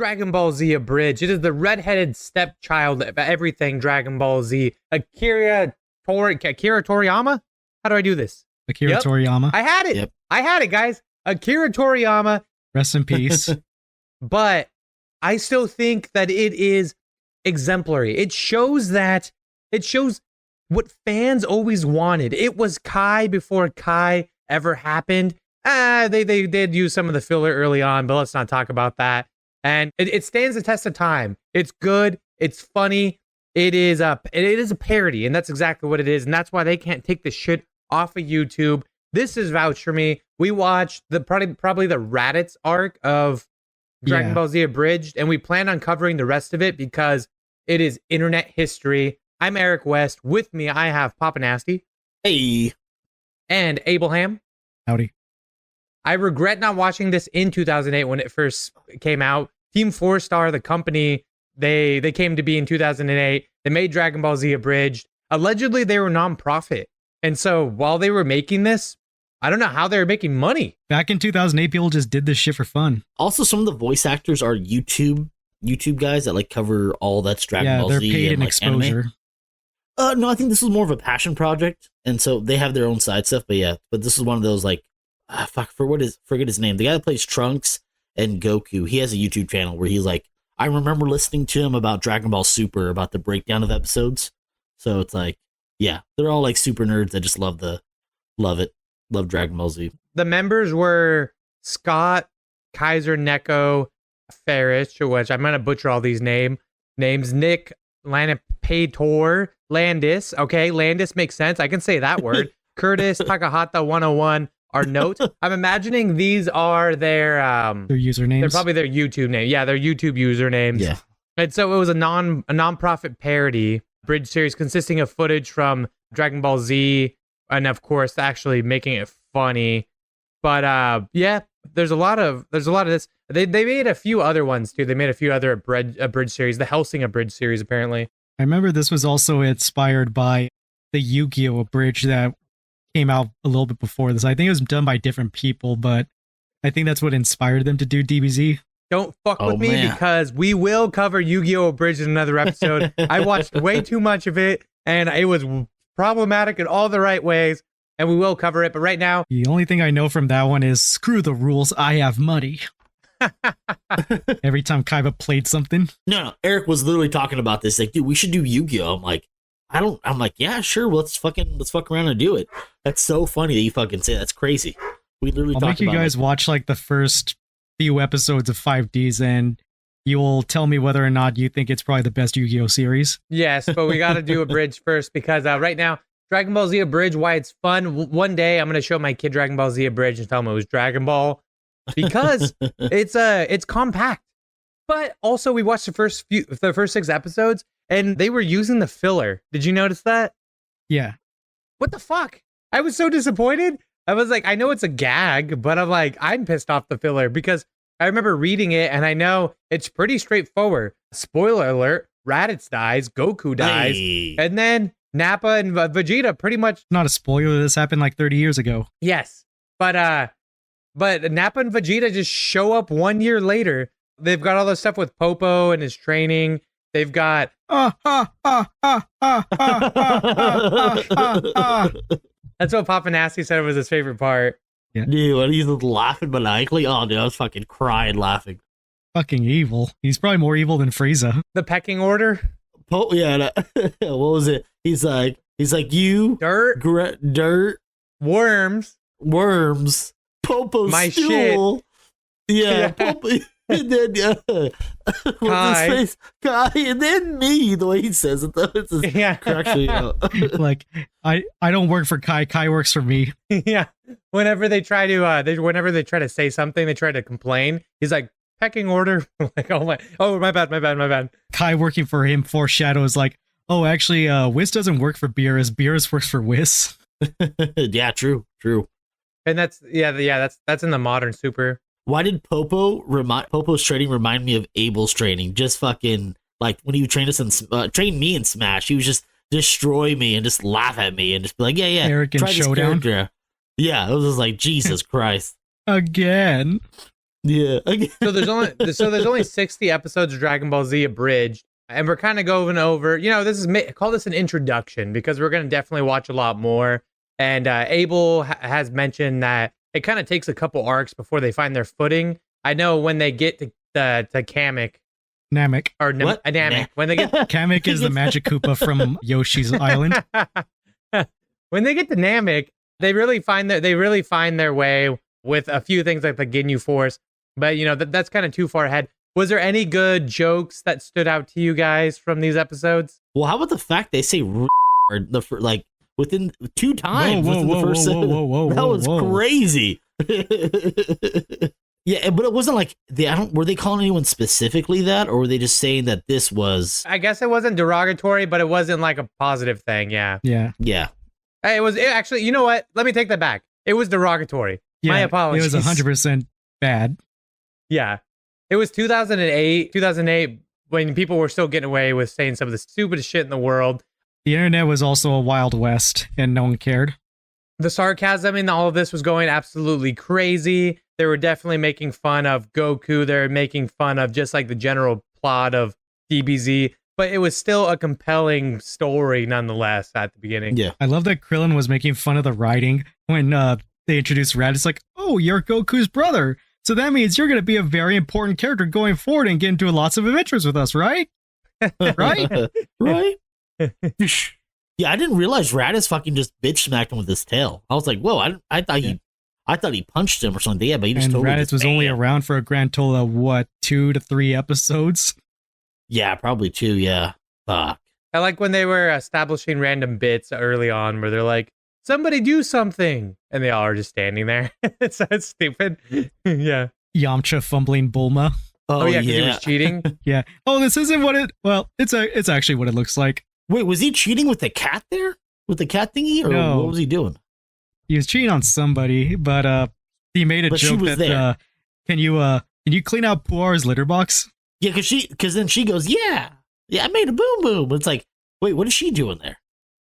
Dragon Ball Z Abridged. It is the redheaded stepchild of everything Dragon Ball Z. Akira Toriyama? How do I do this? Akira Toriyama. I had it. Yep. I had it, guys. Akira Toriyama. Rest in peace. But I still think that it is exemplary. It shows what fans always wanted. It was Kai before Kai ever happened. They did use some of the filler early on, but let's not talk about that. And it stands the test of time. It's good. It's funny. It is a parody, and that's exactly what it is. And that's why they can't take the shit off of YouTube. This is Vouch for me. We watched probably the Raditz arc of Dragon Ball Z Abridged, and we plan on covering the rest of it because it is internet history. I'm Eric West. With me, I have Papa Nasty. Hey. And Abraham. Howdy. I regret not watching this in 2008 when it first came out. Team 4-Star, the company, they came to be in 2008. They made Dragon Ball Z Abridged. Allegedly, they were non-profit. And so while they were making this, I don't know how they were making money. Back in 2008, people just did this shit for fun. Also, some of the voice actors are YouTube guys that like cover all that's Dragon Ball Z. Yeah, they're paid in like, exposure. Anime. No, I think this was more of a passion project, and so they have their own side stuff. But this is one of those like, forget his name. The guy that plays Trunks and Goku. He has a YouTube channel where he's like, I remember listening to him about Dragon Ball Super, about the breakdown of episodes. So it's like, yeah, they're all like super nerds that just love Dragon Ball Z. The members were Scott, Kaiser, Neko, Ferris, which I'm gonna butcher all these names. Nick, Lanapator, Landis. Okay, Landis makes sense. I can say that word. Curtis, Takahata 101. Our note. I'm imagining these are their usernames. They're probably their YouTube name. Yeah, their YouTube usernames. Yeah. And so it was a non-profit parody bridge series consisting of footage from Dragon Ball Z and of course actually making it funny. But yeah, there's a lot of this. They made a few other ones too. They made a few other abridged series, the Hellsing Abridged series apparently. I remember this was also inspired by the Yu-Gi-Oh! Abridged that came out a little bit before this. I think it was done by different people, but I think that's what inspired them to do DBZ. Don't fuck with me because we will cover Yu-Gi-Oh! Abridged in another episode. I watched way too much of it and it was problematic in all the right ways and we will cover it. But right now, the only thing I know from that one is screw the rules. I have money. Every time Kaiba played something. No, Eric was literally talking about this. Like, dude, we should do Yu-Gi-Oh! I'm like, yeah, sure. Well, let's fuck around and do it. That's so funny that you fucking say that's crazy. We literally I'll make you guys watch like the first few episodes of 5Ds and you will tell me whether or not you think it's probably the best Yu-Gi-Oh! Series. Yes, but we got to do Abridged first because right now, Dragon Ball Z Abridged, why it's fun. One day I'm going to show my kid Dragon Ball Z Abridged and tell him it was Dragon Ball because it's compact. But also we watched the first 6 episodes and they were using the filler. Did you notice that? Yeah. What the fuck? I was so disappointed. I was like, I know it's a gag, but I'm pissed off the filler because I remember reading it and I know it's pretty straightforward. Spoiler alert, Raditz dies, Goku dies, and then Nappa and Vegeta pretty much... Not a spoiler, this happened like 30 years ago. Yes, but Nappa and Vegeta just show up 1 year later. They've got all this stuff with Popo and his training. They've got... That's what Papa Nasty said was his favorite part. Yeah. Dude, when he's laughing maniacally, oh dude, I was fucking crying laughing. Fucking evil. He's probably more evil than Frieza. The pecking order? Yeah, what was it? He's like you dirt, worms, Popo my stool. Shit. Yeah, Popo. And then Kai. Kai, and then me. The way he says it, though, it's just actually like I don't work for Kai. Kai works for me. Yeah. Whenever they try to say something, they try to complain. He's like pecking order. Like my bad. Kai working for him foreshadows like, oh, actually, Whis doesn't work for Beerus. Beerus works for Whis. Yeah, true. And that's in the modern Super. Why did Popo's training remind me of Abel's training? Just fucking like when he would train me in Smash, he would just destroy me and just laugh at me and just be like, yeah, Eric and try this Showdown. character. Yeah, it was just like Jesus Christ again. Yeah. Okay. So there's only 60 episodes of Dragon Ball Z Abridged, and we're kind of going over. This is call this an introduction because we're going to definitely watch a lot more. And Abel has mentioned that it kind of takes a couple arcs before they find their footing. I know when they get to Kamek. Namek. Or Namek. When they get Kamek is the Magic Koopa from Yoshi's Island. When they get to Namek, they really find their way with a few things like the Ginyu Force. But that's kind of too far ahead. Was there any good jokes that stood out to you guys from these episodes? Well, how about the fact they say like within 2 times within the first whoa, that was crazy. Yeah, but it wasn't like were they calling anyone specifically that, or were they just saying that this was? I guess it wasn't derogatory, but it wasn't like a positive thing. Yeah. Hey, it was actually. You know what? Let me take that back. It was derogatory. Yeah, my apologies. It was 100% bad. Yeah, it was 2008 when people were still getting away with saying some of the stupidest shit in the world. The internet was also a wild west, and no one cared. The sarcasm in all of this was going absolutely crazy. They were definitely making fun of Goku. They were making fun of just like the general plot of DBZ, but it was still a compelling story nonetheless at the beginning. Yeah. I love that Krillin was making fun of the writing when they introduced Rad. It's like, oh, you're Goku's brother. So that means you're going to be a very important character going forward and get into lots of adventures with us, right? Right? Right? Yeah, I didn't realize Raditz fucking just bitch smacked him with his tail. I was like, whoa, I thought he punched him or something. Yeah, but he just and totally Raditz was only around for a grand total of what, 2 to 3 episodes? Yeah, probably 2, yeah. Fuck. I like when they were establishing random bits early on where they're like, somebody do something. And they all are just standing there. It's so stupid. Yeah. Yamcha fumbling Bulma. Oh yeah, because he was cheating. Yeah. Oh, this isn't what it. Well, it's actually what it looks like. Wait, was he cheating with the cat there? With the cat thingy? Or no. What was he doing? He was cheating on somebody, but he made a joke that can you clean out Puar's litter box? Yeah, because then she goes, yeah, I made a boom boom. It's like, wait, what is she doing there?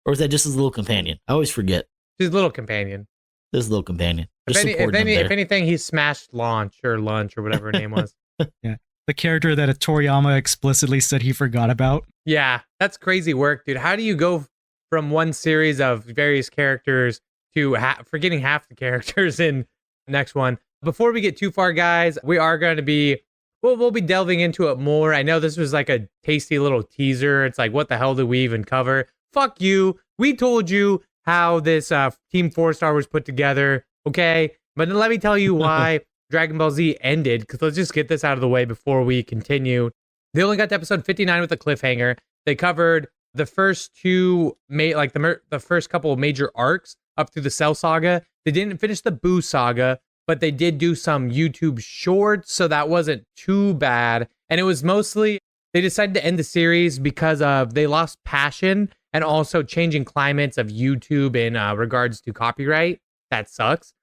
Or is that just his little companion? I always forget. His little companion. His little companion. If anything, he smashed Lunch or whatever her name was. Yeah. The character that Toriyama explicitly said he forgot about. Yeah, that's crazy work, dude. How do you go from one series of various characters to forgetting half the characters in the next one? Before we get too far, guys, we are going to be, we'll be delving into it more. I know this was like a tasty little teaser. It's like, what the hell did we even cover? Fuck you. We told you how this Team 4-Star was put together, okay? But let me tell you why Dragon Ball Z ended, because let's just get this out of the way before we continue. They only got to episode 59 with a cliffhanger. They covered the first two, the first couple of major arcs up through the Cell Saga. They didn't finish the Boo Saga, but they did do some YouTube shorts, so that wasn't too bad. And it was mostly, they decided to end the series because of they lost passion and also changing climates of YouTube in regards to copyright. That sucks.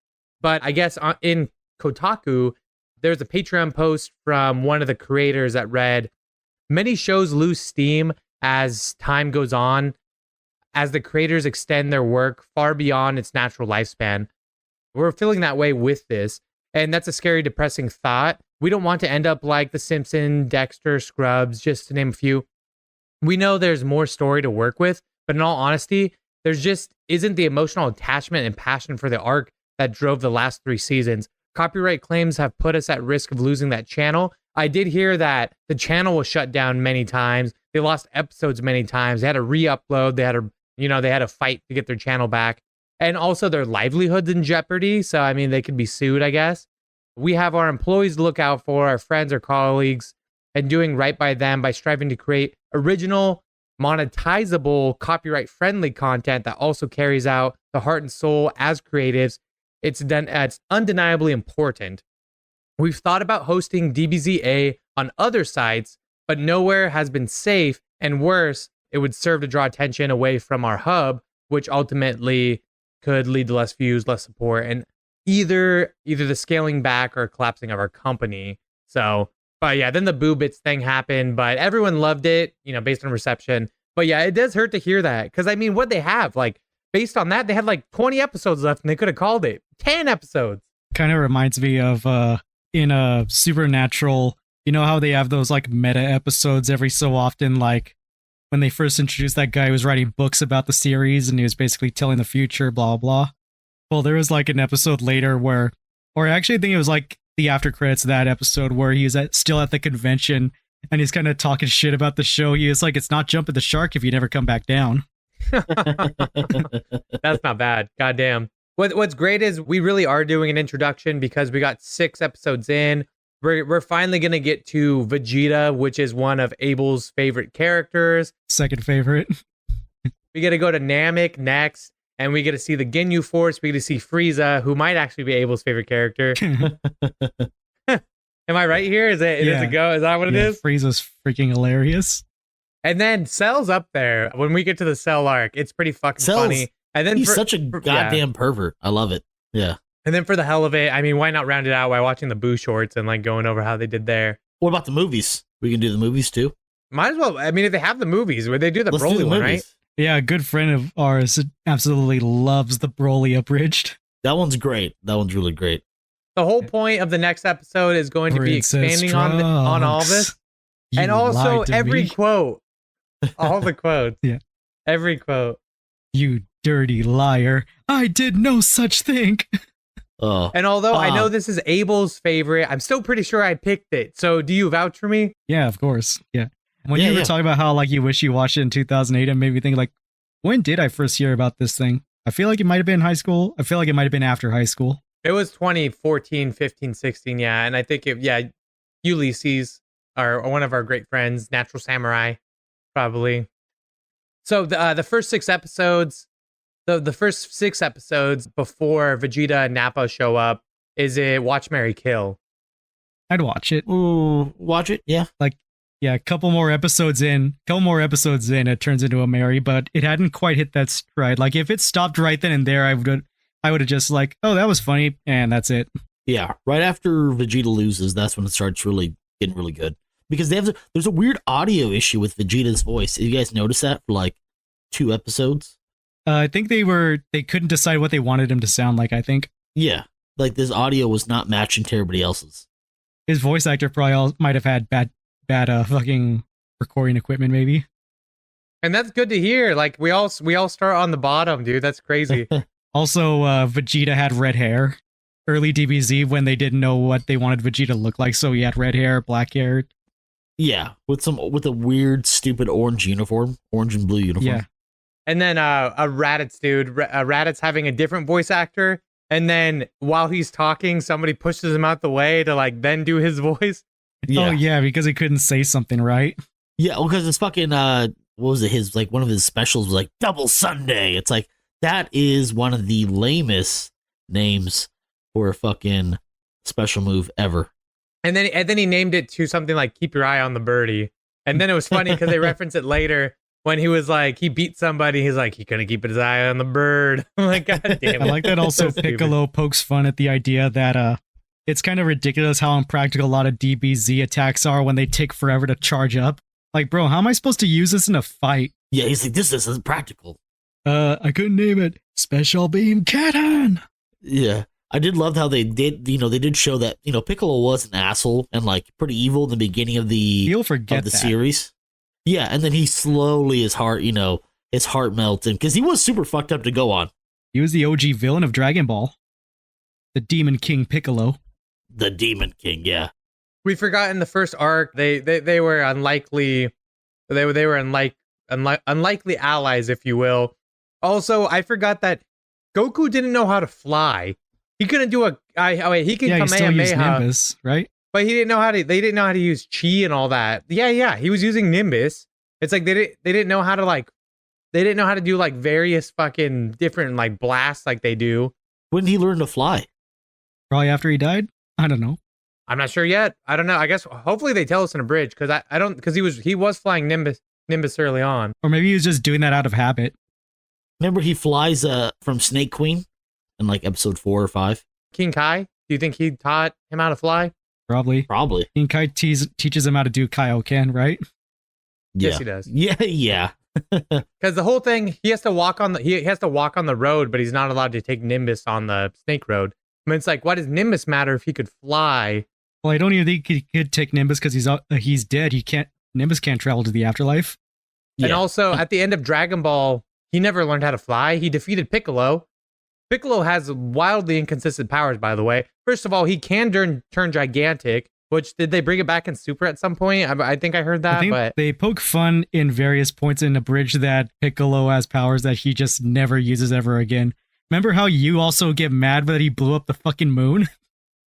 But I guess in Kotaku, there's a Patreon post from one of the creators that read, many shows lose steam as time goes on, as the creators extend their work far beyond its natural lifespan. We're feeling that way with this, and that's a scary, depressing thought. We don't want to end up like The Simpsons, Dexter, Scrubs, just to name a few. We know there's more story to work with, but in all honesty, there's just isn't the emotional attachment and passion for the arc that drove the last 3 seasons. Copyright claims have put us at risk of losing that channel. I did hear that the channel was shut down many times. They lost episodes many times. They had to re-upload. They had to fight to get their channel back. And also their livelihoods in jeopardy. So, I mean, they could be sued, I guess. We have our employees to look out for, our friends or colleagues, and doing right by them by striving to create original, monetizable, copyright-friendly content that also carries out the heart and soul as creatives. It's undeniably important. We've thought about hosting DBZA on other sites, but nowhere has been safe, and worse, it would serve to draw attention away from our hub, which ultimately could lead to less views, less support, and either the scaling back or collapsing of our company. So, but yeah, then the Boo Bits thing happened, but everyone loved it, based on reception. But yeah, it does hurt to hear that, because I mean, what they have, based on that, they had 20 episodes left, and they could have called it 10 episodes. Kind of reminds me of in a Supernatural, you know how they have those like meta episodes every so often, like when they first introduced that guy who was writing books about the series and he was basically telling the future, blah blah. Well, there was like an episode later where, or actually I think it was like the after credits of that episode where he's still at the convention and he's kind of talking shit about the show. He was like, it's not jumping the shark if you never come back down. That's not bad. Goddamn. What's great is we really are doing an introduction because we got 6 episodes in. We're finally going to get to Vegeta, which is one of Abel's favorite characters. Second favorite. We get to go to Namek next, and we get to see the Ginyu Force. We get to see Frieza, who might actually be Abel's favorite character. Am I right here? Is it a go? Is that what it is? Frieza's freaking hilarious. And then Cell's up there. When we get to the Cell arc, it's pretty fucking funny. And then he's such a goddamn pervert. I love it. Yeah. And then for the hell of it, I mean, why not round it out by watching the Boo shorts and like going over how they did there? What about the movies? We can do the movies too. Might as well. I mean, if they have the movies, would they do the Broly one, right? Yeah, a good friend of ours absolutely loves the Broly Abridged. That one's great. That one's really great. The whole point of the next episode is going to be expanding on all this. And also every quote. All the quotes. Yeah. Every quote. You dirty liar. I did no such thing. And although I know this is Abel's favorite, I'm still pretty sure I picked it. So do you vouch for me? Yeah, of course. Yeah. When you were talking about how like you wish you watched it in 2008, it made me think like, when did I first hear about this thing? I feel like it might have been high school. I feel like it might have been after high school. It was 2014, 15, 16, yeah. And I think Ulysses, or one of our great friends, Natural Samurai, probably. So the first 6 episodes, the first 6 episodes before Vegeta and Nappa show up, is it Watch, Marry, Kill? I'd watch it. Ooh, watch it, yeah. Like, yeah, a couple more episodes in, it turns into a Mary, but it hadn't quite hit that stride. Like, if it stopped right then and there, I would have just like, oh, that was funny, and that's it. Yeah, right after Vegeta loses, that's when it starts really getting really good. Because there's a weird audio issue with Vegeta's voice. You guys notice that for like 2 episodes? I think they couldn't decide what they wanted him to sound like, I think. Yeah, like this audio was not matching to everybody else's. His voice actor probably might have had bad fucking recording equipment, maybe. And that's good to hear. Like we all start on the bottom, dude. That's crazy. Also, Vegeta had red hair. Early DBZ when they didn't know what they wanted Vegeta to look like, so he had red hair, black hair. Yeah, with a weird, stupid orange and blue uniform. Yeah. And then a Raditz dude. Raditz having a different voice actor, and then while he's talking, somebody pushes him out the way to like then do his voice. Yeah. Oh yeah, because he couldn't say something right. Yeah, because it's fucking what was it? His like one of his specials was like Double Sunday. It's like that is one of the lamest names for a fucking special move ever. And then he named it to something like Keep Your Eye on the Birdie. And then it was funny because they reference it later when he was like, he beat somebody. He's like, he couldn't keep his eye on the bird. I'm like, God damn it. I like that also Piccolo pokes fun at the idea that it's kind of ridiculous how impractical a lot of DBZ attacks are when they take forever to charge up. Like, bro, how am I supposed to use this in a fight? Yeah, he's like, this isn't practical. I couldn't name it. Special Beam Cannon. Yeah. I did love how they did, they did show that, Piccolo was an asshole and like pretty evil in the beginning of the series. Yeah, and then he slowly, his heart melted because he was super fucked up to go on. He was the OG villain of Dragon Ball. The Demon King Piccolo. The Demon King, yeah. We forgot in the first arc, they were unlikely, unlikely allies, if you will. Also, I forgot that Goku didn't know how to fly. He couldn't do he could Kamehameha, Nimbus, right? But they didn't know how to use chi and all that. Yeah, he was using Nimbus. It's like they didn't know how to do like various fucking different like blasts like they do. When did he learn to fly? Probably after he died? I don't know. I'm not sure yet. I don't know. I guess hopefully they tell us in Abridged because he was flying Nimbus early on. Or maybe he was just doing that out of habit. Remember he flies from Snake Queen in like episode 4 or 5. King Kai? Do you think he taught him how to fly? Probably. King Kai teaches him how to do Kaioken, right? Yeah. Yes, he does. Yeah. Because the whole thing, he has to walk on the road, but he's not allowed to take Nimbus on the Snake Road. I mean, it's like, why does Nimbus matter if he could fly Well, I don't even think he could take Nimbus because he's dead. Nimbus can't travel to the afterlife. And also, at the end of Dragon Ball, he never learned how to fly. He defeated Piccolo. Piccolo has wildly inconsistent powers, by the way. First of all, he can turn gigantic, which did they bring it back in Super at some point? I think I heard that. I think but they poke fun in various points in Abridged that Piccolo has powers that he just never uses ever again. Remember how you also get mad that he blew up the fucking moon?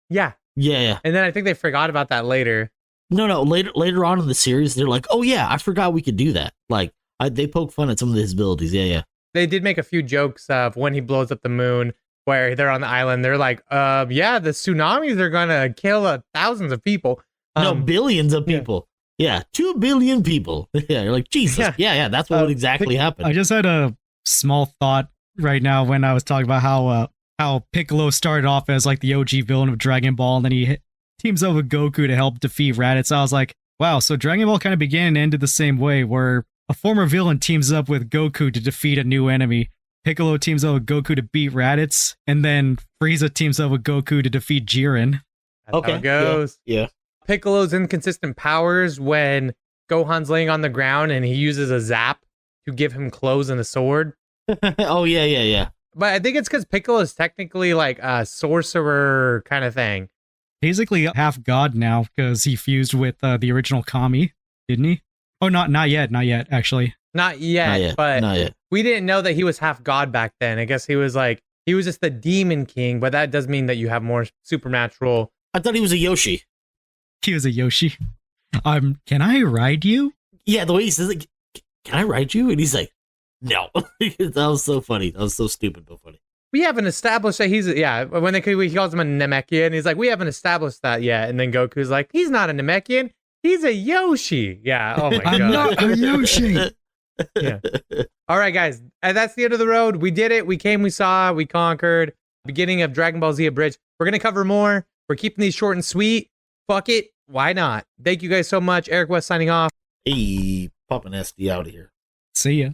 Yeah. Yeah. And then I think they forgot about that later. No. Later on in the series, they're like, "Oh yeah, I forgot we could do that." Like, they poke fun at some of his abilities. Yeah. They did make a few jokes of when he blows up the moon, where they're on the island. They're like, yeah, the tsunamis are gonna kill thousands of people. No, billions of people. Yeah, 2 billion people. Yeah, you're like, Jesus. Yeah, that's what would exactly happen. I just had a small thought right now when I was talking about how Piccolo started off as like the OG villain of Dragon Ball, and then he teams up with Goku to help defeat Raditz. I was like, wow, so Dragon Ball kind of began and ended the same way, where a former villain teams up with Goku to defeat a new enemy. Piccolo teams up with Goku to beat Raditz, and then Frieza teams up with Goku to defeat Jiren. That's how it goes. Yeah. Piccolo's inconsistent powers when Gohan's laying on the ground and he uses a zap to give him clothes and a sword. Oh, yeah. But I think it's because Piccolo is technically like a sorcerer kind of thing. Basically half god now because he fused with the original Kami, didn't he? Oh, not yet, actually. Not yet, but we didn't know that he was half god back then. I guess he was just the demon king, but that does mean that you have more supernatural. I thought he was a Yoshi. He was a Yoshi. Can I ride you? Yeah, the way he says it, can I ride you? And he's like, no. That was so funny. That was so stupid but funny. We haven't established that he's, when he calls him a Namekian, he's like, we haven't established that yet. And then Goku's like, he's not a Namekian, he's a Yoshi. Yeah, oh my God. I'm not a Yoshi. Yeah. All right, guys, and that's the end of the road. We did it. We came, we saw, we conquered. Beginning of Dragon Ball Z Abridged. We're going to cover more. We're keeping these short and sweet. Fuck it. Why not? Thank you guys so much. Eric West signing off. Hey, popping SD out of here. See ya.